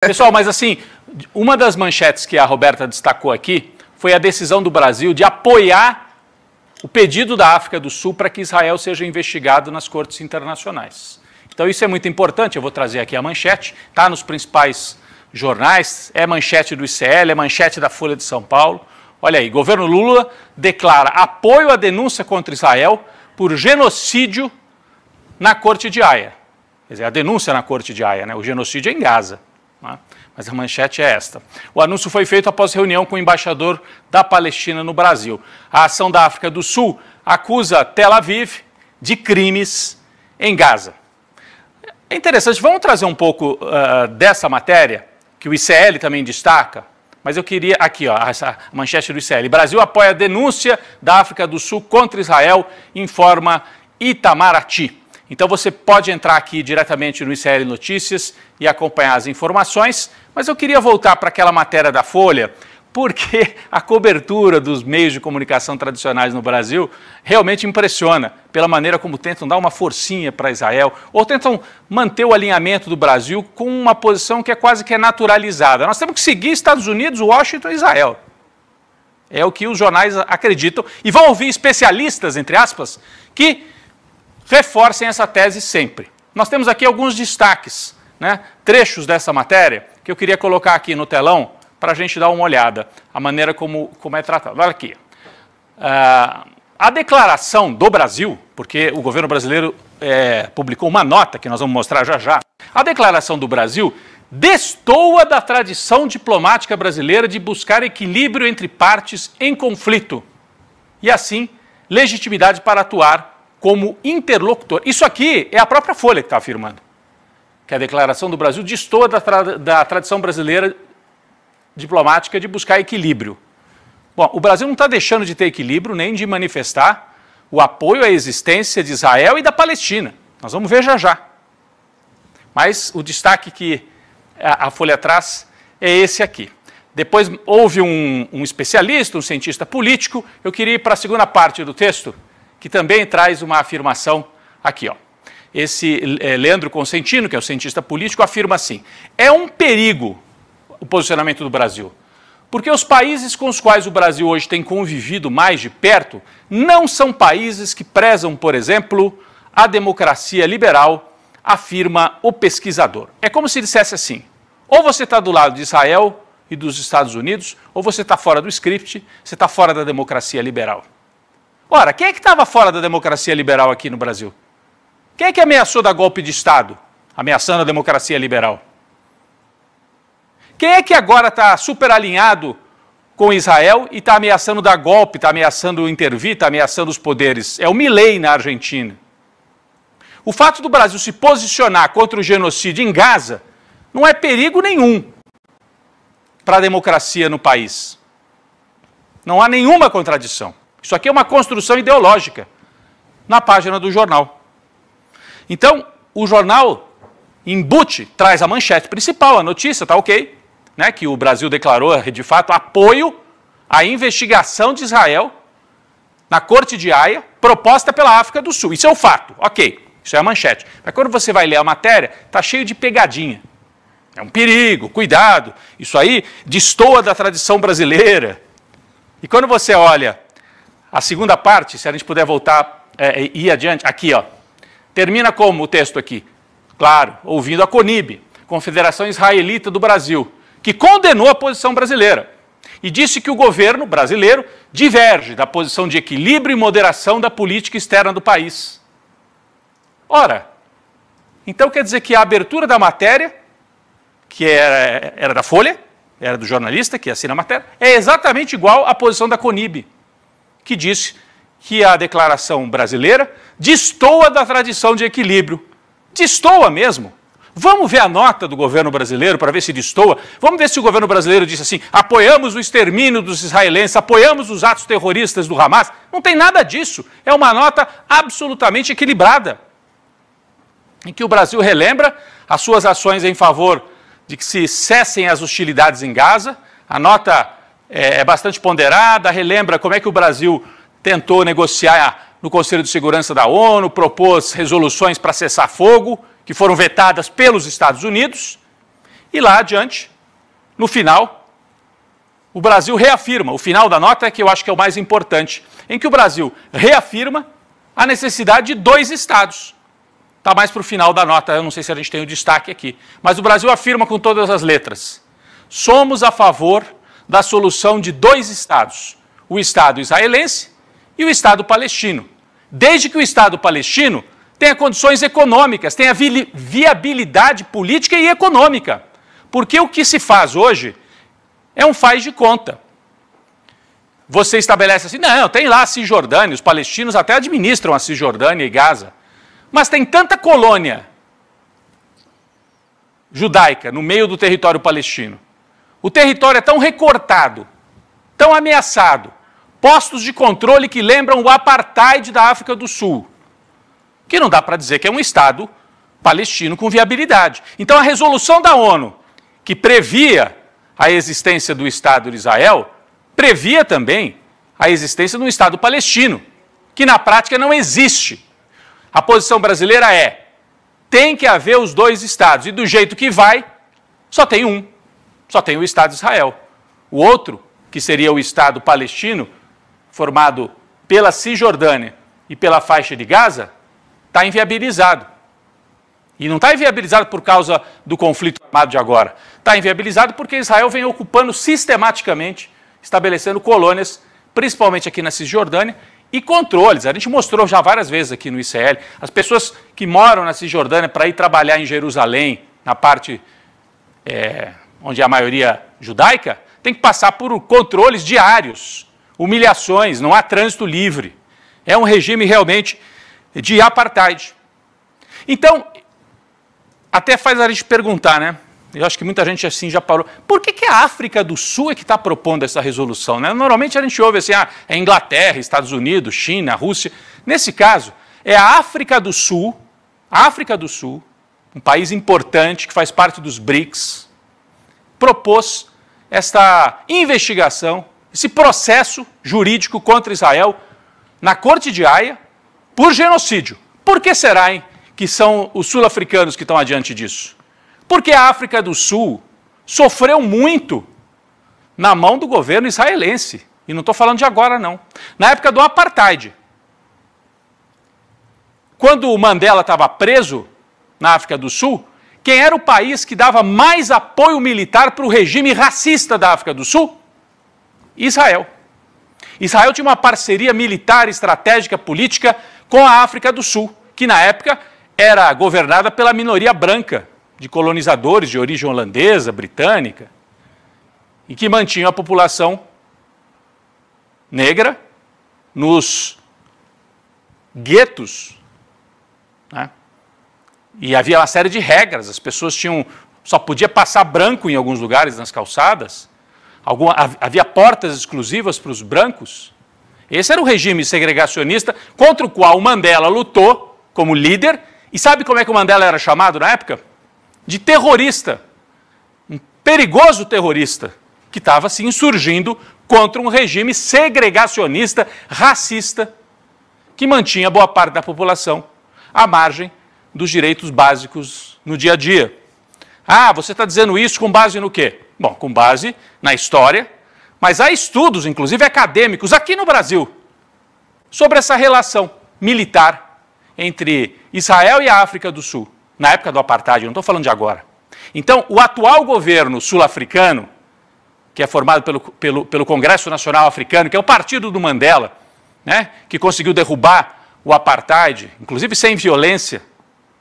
Pessoal, mas assim, uma das manchetes que a Roberta destacou aqui foi a decisão do Brasil de apoiar o pedido da África do Sul para que Israel seja investigado nas cortes internacionais. Então isso é muito importante, eu vou trazer aqui a manchete, está nos principais jornais, é manchete do ICL, é manchete da Folha de São Paulo. Olha aí, governo Lula declara apoio à denúncia contra Israel por genocídio na Corte de Haia. Quer dizer, a denúncia na Corte de Haia, né? O genocídio é em Gaza. Mas a manchete é esta. O anúncio foi feito após reunião com o embaixador da Palestina no Brasil. A ação da África do Sul acusa Tel Aviv de crimes em Gaza. É interessante, vamos trazer um pouco dessa matéria, que o ICL também destaca, mas eu queria, aqui, ó, essa manchete do ICL. Brasil apoia a denúncia da África do Sul contra Israel, informa Itamaraty. Então você pode entrar aqui diretamente no ICL Notícias e acompanhar as informações, mas eu queria voltar para aquela matéria da Folha, porque a cobertura dos meios de comunicação tradicionais no Brasil realmente impressiona pela maneira como tentam dar uma forcinha para Israel, ou tentam manter o alinhamento do Brasil com uma posição que é quase que naturalizada. Nós temos que seguir Estados Unidos, Washington e Israel. É o que os jornais acreditam, e vão ouvir especialistas, entre aspas, que reforcem essa tese sempre. Nós temos aqui alguns destaques, né, trechos dessa matéria, que eu queria colocar aqui no telão para a gente dar uma olhada, a maneira como é tratado. Olha aqui. A declaração do Brasil, porque o governo brasileiro publicou uma nota, que nós vamos mostrar já já, a declaração do Brasil destoa da tradição diplomática brasileira de buscar equilíbrio entre partes em conflito e, assim, legitimidade para atuar como interlocutor. Isso aqui é a própria Folha que está afirmando, que a declaração do Brasil destoa da tradição brasileira diplomática de buscar equilíbrio. Bom, o Brasil não está deixando de ter equilíbrio nem de manifestar o apoio à existência de Israel e da Palestina. Nós vamos ver já já. Mas o destaque que a Folha traz é esse aqui. Depois houve um especialista, um cientista político. Eu queria ir para a segunda parte do texto, que também traz uma afirmação aqui, ó. Esse Leandro Consentino, que é o cientista político, afirma assim: é um perigo o posicionamento do Brasil, porque os países com os quais o Brasil hoje tem convivido mais de perto não são países que prezam, por exemplo, a democracia liberal, afirma o pesquisador. É como se dissesse assim: ou você está do lado de Israel e dos Estados Unidos, ou você está fora do script, você está fora da democracia liberal. Ora, quem é que estava fora da democracia liberal aqui no Brasil? Quem é que ameaçou dar golpe de Estado, ameaçando a democracia liberal? Quem é que agora está super alinhado com Israel e está ameaçando dar golpe, está ameaçando intervir, está ameaçando os poderes? É o Milei na Argentina. O fato do Brasil se posicionar contra o genocídio em Gaza não é perigo nenhum para a democracia no país. Não há nenhuma contradição. Isso aqui é uma construção ideológica na página do jornal. Então, o jornal embute, traz a manchete principal, a notícia, tá ok, né, que o Brasil declarou, de fato, apoio à investigação de Israel na Corte de Haia, proposta pela África do Sul. Isso é o fato, ok, isso é a manchete. Mas quando você vai ler a matéria, está cheio de pegadinha. É um perigo, cuidado, isso aí destoa da tradição brasileira. E quando você olha a segunda parte, se a gente puder voltar e ir adiante, aqui, ó, termina como o texto aqui? Claro, ouvindo a CONIB, Confederação Israelita do Brasil, que condenou a posição brasileira e disse que o governo brasileiro diverge da posição de equilíbrio e moderação da política externa do país. Ora, então quer dizer que a abertura da matéria, que era da Folha, era do jornalista que assina a matéria, é exatamente igual à posição da CONIB, que disse que a declaração brasileira destoa da tradição de equilíbrio. Destoa mesmo. Vamos ver a nota do governo brasileiro para ver se destoa. Vamos ver se o governo brasileiro disse assim: apoiamos o extermínio dos israelenses, apoiamos os atos terroristas do Hamas. Não tem nada disso. É uma nota absolutamente equilibrada, em que o Brasil relembra as suas ações em favor de que se cessem as hostilidades em Gaza. A nota é bastante ponderada, relembra como é que o Brasil tentou negociar no Conselho de Segurança da ONU, propôs resoluções para cessar fogo, que foram vetadas pelos Estados Unidos, E lá adiante, no final, o Brasil reafirma, o final da nota é que eu acho que é o mais importante, em que o Brasil reafirma a necessidade de 2 estados. Está mais para o final da nota, eu não sei se a gente tem o destaque aqui, mas o Brasil afirma com todas as letras: somos a favor da solução de 2 estados, o Estado israelense e o Estado palestino, desde que o Estado palestino tenha condições econômicas, tenha viabilidade política e econômica, porque o que se faz hoje é um faz de conta. Você estabelece assim, não, tem lá a Cisjordânia, os palestinos até administram a Cisjordânia e Gaza, mas tem tanta colônia judaica no meio do território palestino. O território é tão recortado, tão ameaçado, postos de controle que lembram o apartheid da África do Sul, que não dá para dizer que é um Estado palestino com viabilidade. Então a resolução da ONU, que previa a existência do Estado de Israel, previa também a existência de um Estado palestino, que na prática não existe. A posição brasileira é, tem que haver os 2 estados, e do jeito que vai, só tem um, só tem o Estado de Israel. O outro, que seria o Estado palestino, formado pela Cisjordânia e pela faixa de Gaza, está inviabilizado. E não está inviabilizado por causa do conflito armado de agora. Está inviabilizado porque Israel vem ocupando sistematicamente, estabelecendo colônias, principalmente aqui na Cisjordânia, e controles. A gente mostrou já várias vezes aqui no ICL, as pessoas que moram na Cisjordânia para ir trabalhar em Jerusalém, na parte onde é a maioria judaica, tem que passar por controles diários, humilhações, não há trânsito livre. É um regime realmente de apartheid. Então, até faz a gente perguntar, né? Eu acho que muita gente assim já parou. Por que a África do Sul é que está propondo essa resolução, né? Normalmente a gente ouve assim, é Inglaterra, Estados Unidos, China, Rússia. Nesse caso, é a África do Sul, um país importante que faz parte dos BRICS, propôs esta investigação, esse processo jurídico contra Israel na Corte de Haia por genocídio. Por que será, hein, que são os sul-africanos que estão adiante disso? Porque a África do Sul sofreu muito na mão do governo israelense. E não estou falando de agora, não. Na época do apartheid. Quando o Mandela estava preso na África do Sul, quem era o país que dava mais apoio militar para o regime racista da África do Sul? Israel. Israel tinha uma parceria militar, estratégica, política com a África do Sul, que na época era governada pela minoria branca, de colonizadores de origem holandesa, britânica, e que mantinham a população negra nos guetos, né? E havia uma série de regras, as pessoas só podia passar branco em alguns lugares nas calçadas, havia portas exclusivas para os brancos. Esse era o regime segregacionista contra o qual o Mandela lutou como líder. E sabe como é que o Mandela era chamado na época? De terrorista, um perigoso terrorista, que estava se insurgindo contra um regime segregacionista, racista, que mantinha boa parte da população à margem dos direitos básicos no dia a dia. Ah, você está dizendo isso com base no quê? Bom, com base na história, mas há estudos, inclusive acadêmicos, aqui no Brasil, sobre essa relação militar entre Israel e a África do Sul, na época do apartheid, não estou falando de agora. Então, o atual governo sul-africano, que é formado pelo Congresso Nacional Africano, que é o partido do Mandela, né, que conseguiu derrubar o apartheid, inclusive sem violência,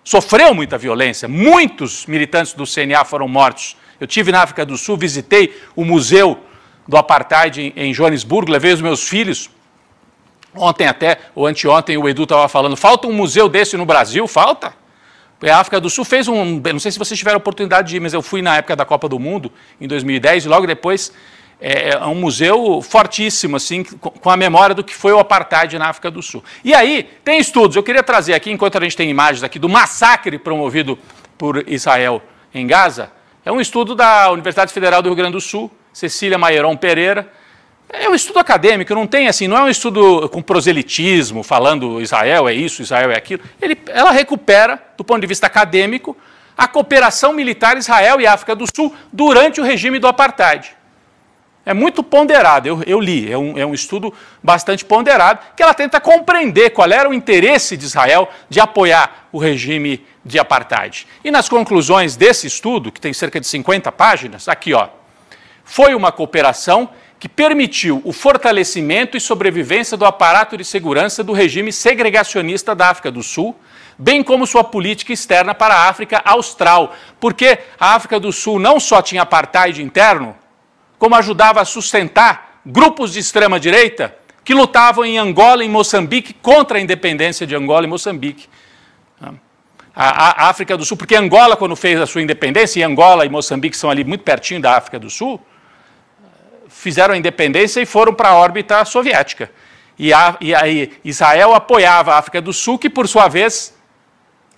sofreu muita violência, muitos militantes do CNA foram mortos. Eu estive na África do Sul, visitei o museu do apartheid em Joanesburgo, levei os meus filhos. Ontem até, ou anteontem, o Edu estava falando, falta um museu desse no Brasil? Falta. A África do Sul fez não sei se vocês tiveram a oportunidade de ir, mas eu fui na época da Copa do Mundo, em 2010, e logo depois é um museu fortíssimo, assim, com a memória do que foi o apartheid na África do Sul. E aí, tem estudos, eu queria trazer aqui, enquanto a gente tem imagens aqui, do massacre promovido por Israel em Gaza, é um estudo da Universidade Federal do Rio Grande do Sul, Cecília Maieron Pereira. É um estudo acadêmico, não tem assim, não é um estudo com proselitismo, falando Israel é isso, Israel é aquilo. Ela recupera, do ponto de vista acadêmico, a cooperação militar Israel e África do Sul durante o regime do apartheid. É muito ponderado, eu li, é um estudo bastante ponderado, que ela tenta compreender qual era o interesse de Israel de apoiar o regime de apartheid. E nas conclusões desse estudo, que tem cerca de 50 páginas, aqui ó, foi uma cooperação que permitiu o fortalecimento e sobrevivência do aparato de segurança do regime segregacionista da África do Sul, bem como sua política externa para a África Austral, porque a África do Sul não só tinha apartheid interno, como ajudava a sustentar grupos de extrema-direita que lutavam em Angola e em Moçambique contra a independência de Angola e Moçambique. A África do Sul, porque Angola, quando fez a sua independência, e Angola e Moçambique são ali muito pertinho da África do Sul, fizeram a independência e foram para a órbita soviética. E aí Israel apoiava a África do Sul, que por sua vez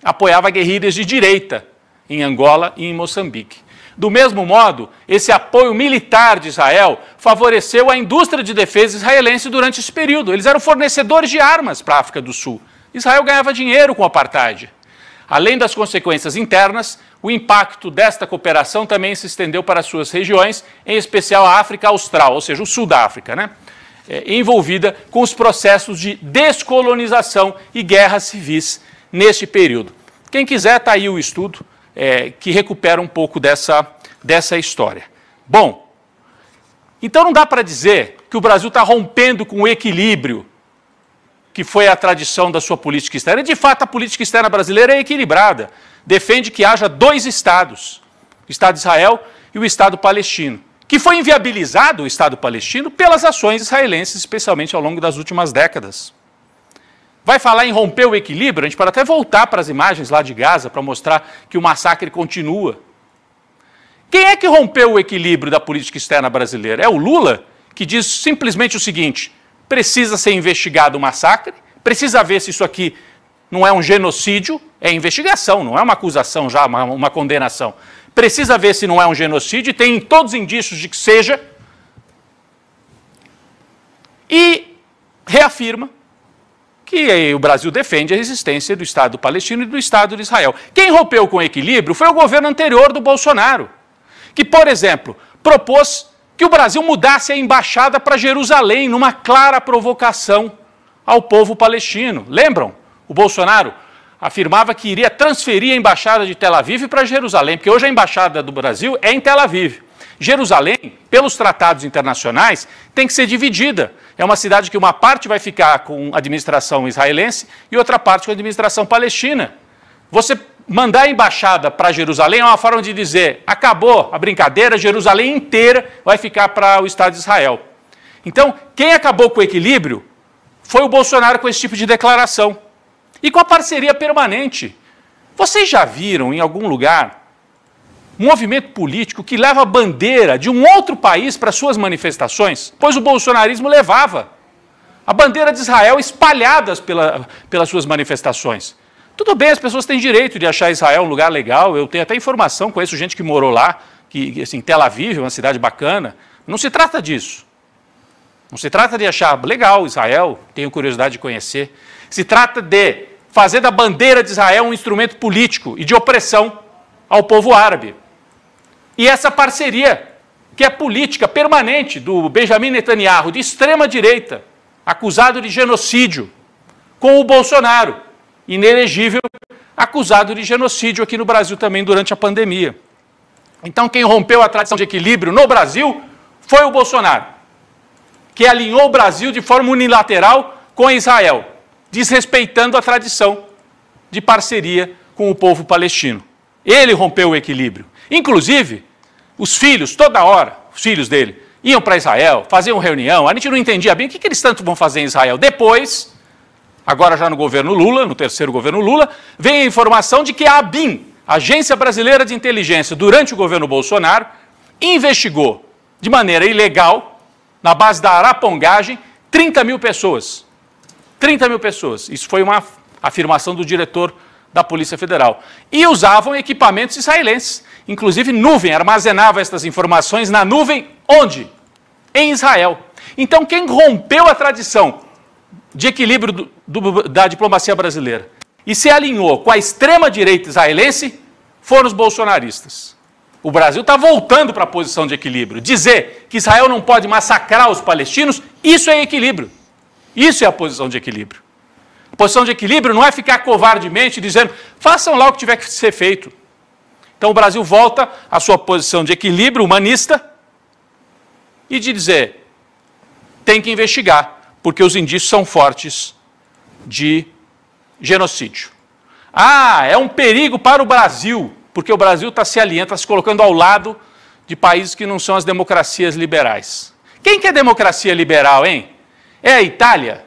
apoiava guerrilhas de direita em Angola e em Moçambique. Do mesmo modo, esse apoio militar de Israel favoreceu a indústria de defesa israelense durante esse período. Eles eram fornecedores de armas para a África do Sul. Israel ganhava dinheiro com o apartheid. Além das consequências internas, o impacto desta cooperação também se estendeu para suas regiões, em especial a África Austral, ou seja, o sul da África, né? Envolvida com os processos de descolonização e guerras civis neste período. Quem quiser, está aí o estudo que recupera um pouco dessa história. Bom, então não dá para dizer que o Brasil está rompendo com o equilíbrio que foi a tradição da sua política externa. De fato, a política externa brasileira é equilibrada. Defende que haja dois Estados, o Estado de Israel e o Estado palestino, que foi inviabilizado, o Estado palestino, pelas ações israelenses, especialmente ao longo das últimas décadas. Vai falar em romper o equilíbrio? A gente pode até voltar para as imagens lá de Gaza para mostrar que o massacre continua. Quem é que rompeu o equilíbrio da política externa brasileira? É o Lula, que diz simplesmente o seguinte: precisa ser investigado o massacre, precisa ver se isso aqui não é um genocídio, é investigação, não é uma acusação já, uma condenação. Precisa ver se não é um genocídio, e tem todos os indícios de que seja, e reafirma que o Brasil defende a existência do Estado palestino e do Estado de Israel. Quem rompeu com o equilíbrio foi o governo anterior do Bolsonaro, que, por exemplo, propôs que o Brasil mudasse a embaixada para Jerusalém, numa clara provocação ao povo palestino. Lembram? O Bolsonaro afirmava que iria transferir a embaixada de Tel Aviv para Jerusalém, porque hoje a embaixada do Brasil é em Tel Aviv. Jerusalém, pelos tratados internacionais, tem que ser dividida. É uma cidade que uma parte vai ficar com a administração israelense e outra parte com a administração palestina. Você mandar a embaixada para Jerusalém é uma forma de dizer: acabou a brincadeira, Jerusalém inteira vai ficar para o Estado de Israel. Então, quem acabou com o equilíbrio foi o Bolsonaro com esse tipo de declaração. E com a parceria permanente. Vocês já viram em algum lugar um movimento político que leva a bandeira de um outro país para suas manifestações? Pois o bolsonarismo levava a bandeira de Israel espalhadas pelas suas manifestações. Tudo bem, as pessoas têm direito de achar Israel um lugar legal, eu tenho até informação, conheço gente que morou lá, que assim, Tel Aviv é uma cidade bacana. Não se trata disso. Não se trata de achar legal Israel, tenho curiosidade de conhecer. Se trata de fazer da bandeira de Israel um instrumento político e de opressão ao povo árabe. E essa parceria, que é política permanente do Benjamin Netanyahu, de extrema-direita, acusado de genocídio, com o Bolsonaro, inelegível, acusado de genocídio aqui no Brasil também durante a pandemia. Então, quem rompeu a tradição de equilíbrio no Brasil foi o Bolsonaro, que alinhou o Brasil de forma unilateral com Israel, desrespeitando a tradição de parceria com o povo palestino. Ele rompeu o equilíbrio. Inclusive, os filhos, toda hora, os filhos dele, iam para Israel, faziam reunião, a gente não entendia bem o que eles tanto vão fazer em Israel. Depois, agora já no governo Lula, no terceiro governo Lula, vem a informação de que a ABIN, Agência Brasileira de Inteligência, durante o governo Bolsonaro, investigou de maneira ilegal, na base da arapongagem, 30 mil pessoas. 30 mil pessoas. Isso foi uma afirmação do diretor da Polícia Federal. E usavam equipamentos israelenses. Inclusive nuvem, armazenava essas informações na nuvem onde? Em Israel. Então quem rompeu a tradição de equilíbrio da diplomacia brasileira e se alinhou com a extrema-direita israelense foram os bolsonaristas. O Brasil está voltando para a posição de equilíbrio. Dizer que Israel não pode massacrar os palestinos, isso é equilíbrio. Isso é a posição de equilíbrio. A posição de equilíbrio não é ficar covardemente dizendo, façam lá o que tiver que ser feito. Então o Brasil volta à sua posição de equilíbrio humanista e de dizer, tem que investigar, porque os indícios são fortes de genocídio. Ah, é um perigo para o Brasil, porque o Brasil está se alinhando, está se colocando ao lado de países que não são as democracias liberais. Quem que é democracia liberal, hein? É a Itália,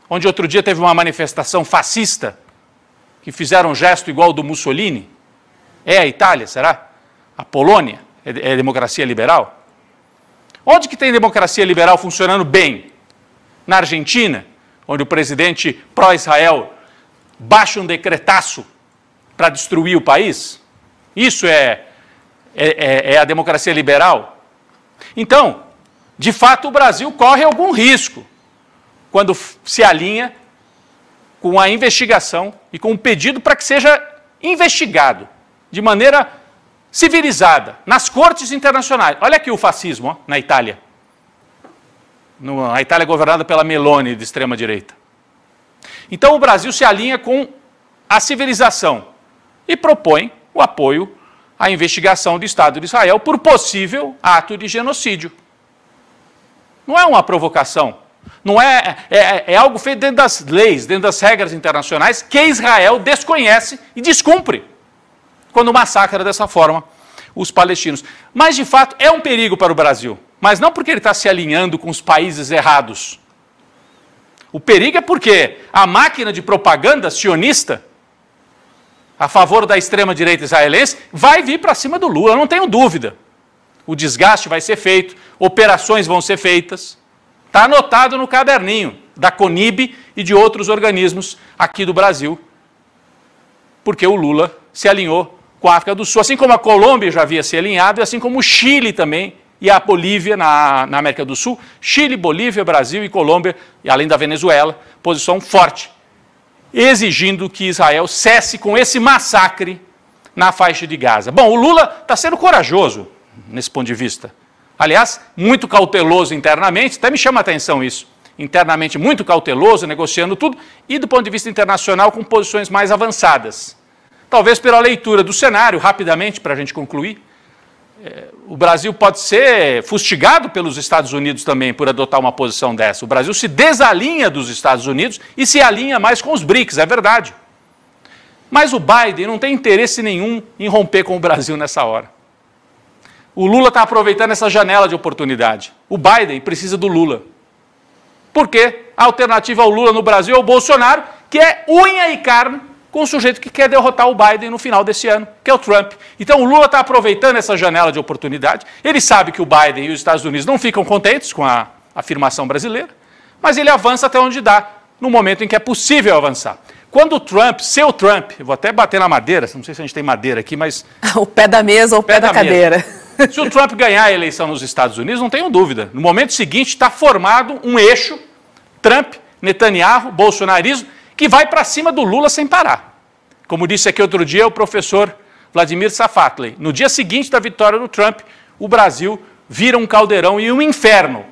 onde outro dia teve uma manifestação fascista, que fizeram um gesto igual ao do Mussolini? É a Itália, será? A Polônia é democracia liberal? Onde que tem democracia liberal funcionando bem? Na Argentina, onde o presidente pró-Israel baixa um decretaço para destruir o país? Isso é a democracia liberal? Então, de fato, o Brasil corre algum risco quando se alinha com a investigação e com o pedido para que seja investigado de maneira civilizada, nas cortes internacionais. Olha aqui o fascismo, ó, na Itália. A Itália é governada pela Meloni, de extrema-direita. Então o Brasil se alinha com a civilização e propõe o apoio à investigação do Estado de Israel por possível ato de genocídio. Não é uma provocação, não é algo feito dentro das leis, dentro das regras internacionais que Israel desconhece e descumpre quando massacra dessa forma os palestinos. Mas, de fato, é um perigo para o Brasil, mas não porque ele está se alinhando com os países errados. O perigo é porque a máquina de propaganda sionista a favor da extrema-direita israelense vai vir para cima do Lula, não tenho dúvida. O desgaste vai ser feito, operações vão ser feitas. Está anotado no caderninho da CONIB e de outros organismos aqui do Brasil, porque o Lula se alinhou com a África do Sul, assim como a Colômbia já havia se alinhado, e assim como o Chile também, e a Bolívia na América do Sul. Chile, Bolívia, Brasil e Colômbia, e além da Venezuela, posição forte, exigindo que Israel cesse com esse massacre na faixa de Gaza. Bom, o Lula está sendo corajoso nesse ponto de vista. Aliás, muito cauteloso internamente, até me chama a atenção isso. Internamente muito cauteloso, negociando tudo, e do ponto de vista internacional com posições mais avançadas. Talvez pela leitura do cenário, rapidamente, para a gente concluir, o Brasil pode ser fustigado pelos Estados Unidos também por adotar uma posição dessa. O Brasil se desalinha dos Estados Unidos e se alinha mais com os BRICS, é verdade. Mas o Biden não tem interesse nenhum em romper com o Brasil nessa hora. O Lula está aproveitando essa janela de oportunidade. O Biden precisa do Lula. Porque a alternativa ao Lula no Brasil é o Bolsonaro, que é unha e carne com o sujeito que quer derrotar o Biden no final desse ano, que é o Trump. Então o Lula está aproveitando essa janela de oportunidade. Ele sabe que o Biden e os Estados Unidos não ficam contentes com a afirmação brasileira, mas ele avança até onde dá, no momento em que é possível avançar. Quando o Trump, seu Trump, eu vou até bater na madeira, não sei se a gente tem madeira aqui, mas... O pé da mesa ou o pé da cadeira. Se o Trump ganhar a eleição nos Estados Unidos, não tenho dúvida. No momento seguinte está formado um eixo, Trump, Netanyahu, bolsonarismo, que vai para cima do Lula sem parar. Como disse aqui outro dia o professor Vladimir Safatli, no dia seguinte da vitória do Trump, o Brasil vira um caldeirão e um inferno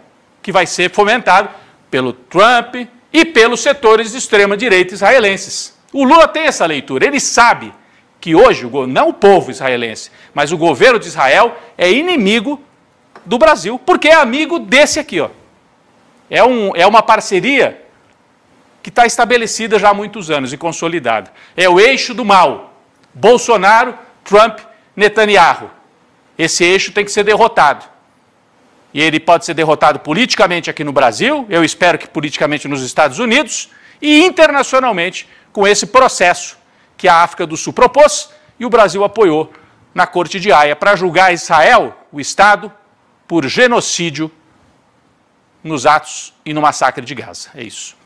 que vai ser fomentado pelo Trump e pelos setores de extrema-direita israelenses. O Lula tem essa leitura, ele sabe que hoje, não o povo israelense, mas o governo de Israel é inimigo do Brasil, porque é amigo desse aqui, ó. É uma parceria que está estabelecida já há muitos anos e consolidada. É o eixo do mal. Bolsonaro, Trump, Netanyahu. Esse eixo tem que ser derrotado. E ele pode ser derrotado politicamente aqui no Brasil, eu espero que politicamente nos Estados Unidos, e internacionalmente com esse processo que a África do Sul propôs e o Brasil apoiou na Corte de Haia para julgar Israel, o Estado, por genocídio nos atos e no massacre de Gaza. É isso.